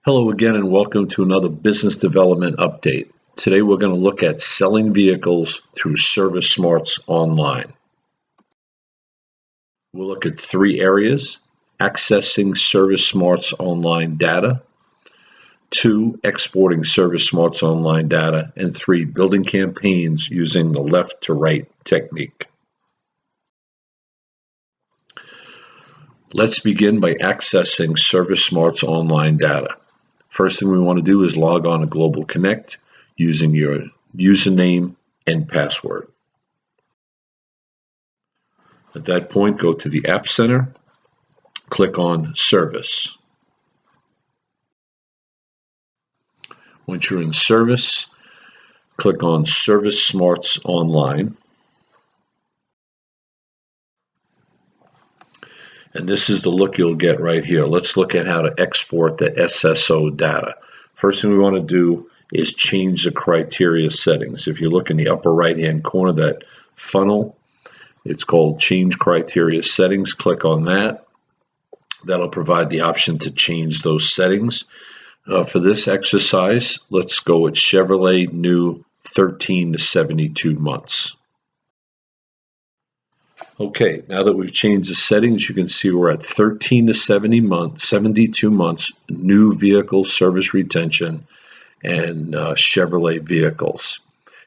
Hello again and welcome to another business development update. Today we're going to look at selling vehicles through Service Smarts Online. We'll look at three areas: accessing Service Smarts Online data, 2, exporting Service Smarts Online data, and 3, building campaigns using the left to right technique. Let's begin by accessing Service Smarts Online data. First thing we want to do is log on to Global Connect using your username and password. At that point, go to the App Center, click on Service. Once you're in Service, click on Service Smarts Online. And this is the look you'll get right here. Let's look at how to export the SSO data. First thing we want to do is change the criteria settings. If you look in the upper right-hand corner, that funnel, it's called Change Criteria Settings. Click on that. That'll provide the option to change those settings. For this exercise, let's go with Chevrolet New 13 to 72 months. Okay, now that we've changed the settings, you can see we're at 13 to 72 months, new vehicle service retention, and Chevrolet vehicles.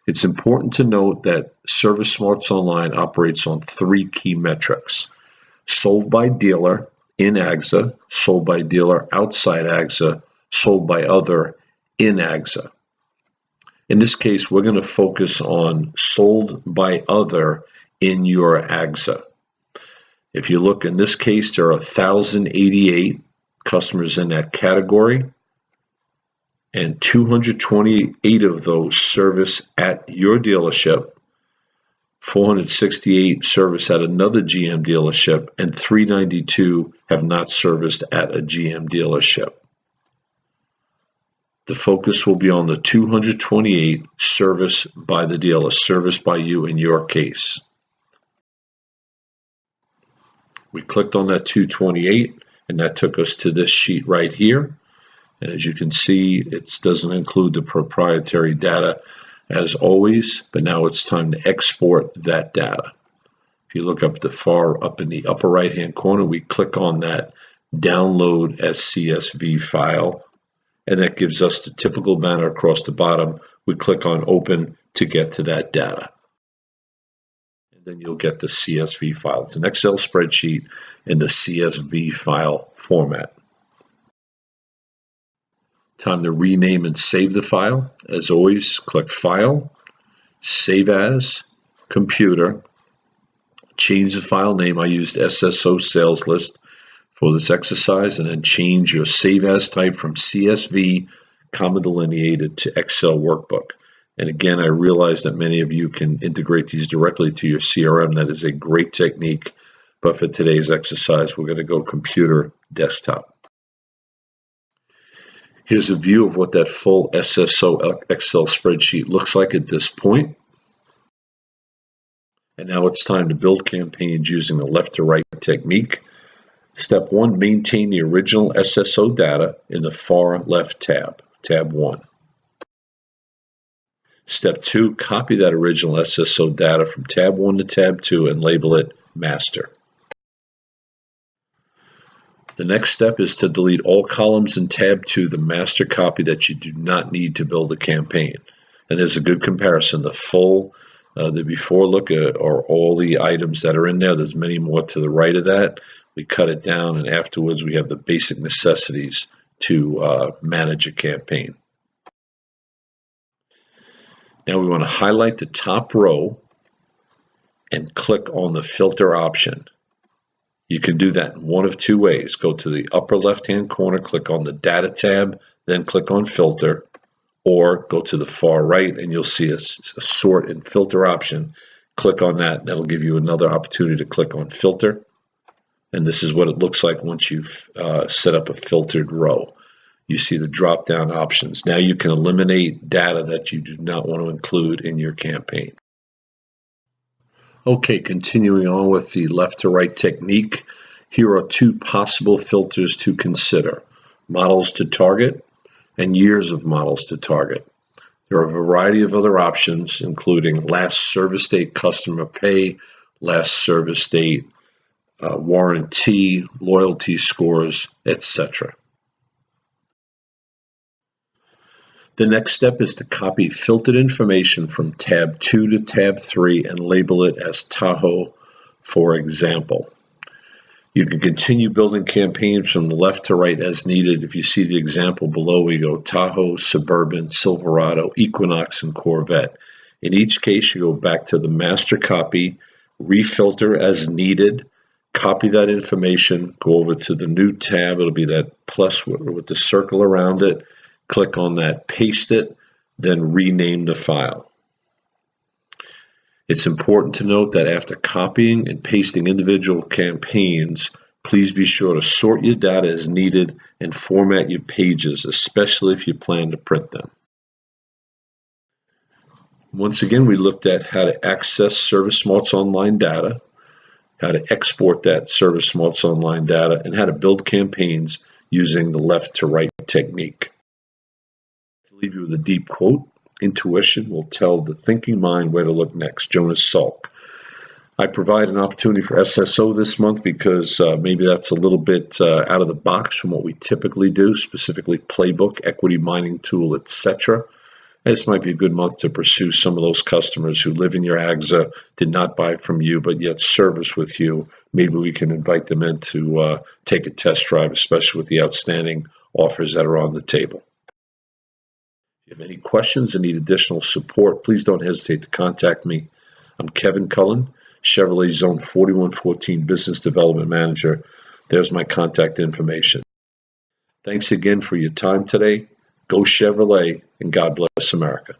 It's important to note that Service Smarts Online operates on 3 key metrics: sold by dealer in AGSA, sold by dealer outside AGSA, sold by other in AGSA. In this case, we're going to focus on sold by other in your AGSA. If you look in this case, there are 1,088 customers in that category, and 228 of those service at your dealership, 468 service at another GM dealership, and 392 have not serviced at a GM dealership. The focus will be on the 228 service by the dealer, service by you in your case. We clicked on that 228 and that took us to this sheet right here. And as you can see, it doesn't include the proprietary data as always, but now it's time to export that data. If you look up in the upper right hand corner, we click on that download as CSV file, and that gives us the typical banner across the bottom. We click on open to get to that data. Then you'll get the CSV file. It's an Excel spreadsheet in the CSV file format. Time to rename and save the file. As always, click File, Save As, Computer, change the file name. I used SSO Sales List for this exercise, and then change your Save As type from CSV, comma delineated, to Excel Workbook. And again, I realize that many of you can integrate these directly to your CRM. That is a great technique. But for today's exercise, we're going to go computer desktop. Here's a view of what that full SSO Excel spreadsheet looks like at this point. And now it's time to build campaigns using the left to right technique. Step 1, maintain the original SSO data in the far left tab, tab 1. Step 2, copy that original SSO data from tab 1 to tab 2 and label it master. The next step is to delete all columns in tab 2, the master copy, that you do not need to build a campaign. And there's a good comparison. The before look are all the items that are in there. There's many more to the right of that. We cut it down, and afterwards we have the basic necessities to manage a campaign. Now we want to highlight the top row and click on the filter option. You can do that in one of 2 ways. Go to the upper left-hand corner, click on the Data tab, then click on Filter, or go to the far right and you'll see a Sort and Filter option. Click on that, and that'll give you another opportunity to click on Filter. And this is what it looks like once you've set up a filtered row. You see the drop-down options. Now you can eliminate data that you do not want to include in your campaign. Okay, continuing on with the left to right technique, here are 2 possible filters to consider: models to target and years of models to target. There are a variety of other options, including last service date customer pay, last service date warranty, loyalty scores, etc. The next step is to copy filtered information from tab 2 to tab 3 and label it as Tahoe, for example. You can continue building campaigns from the left to right as needed. If you see the example below, we go Tahoe, Suburban, Silverado, Equinox, and Corvette. In each case, you go back to the master copy, refilter as needed, copy that information, go over to the new tab. It'll be that plus with the circle around it. Click on that, paste it, then rename the file. It's important to note that after copying and pasting individual campaigns, please be sure to sort your data as needed and format your pages, especially if you plan to print them. Once again, we looked at how to access ServiceSmart's online data, how to export that ServiceSmart's online data, and how to build campaigns using the left to right technique. To leave you with a deep quote, intuition will tell the thinking mind where to look next. Jonas Salk. I provide an opportunity for SSO this month because maybe that's a little bit out of the box from what we typically do, specifically Playbook, Equity Mining Tool, etc. This might be a good month to pursue some of those customers who live in your AGSA, did not buy from you, but yet service with you. Maybe we can invite them in to take a test drive, especially with the outstanding offers that are on the table. If you have any questions and need additional support, please don't hesitate to contact me. I'm Kevin Cullen, Chevrolet Zone 4114 Business Development Manager. There's my contact information. Thanks again for your time today. Go Chevrolet, and God bless America.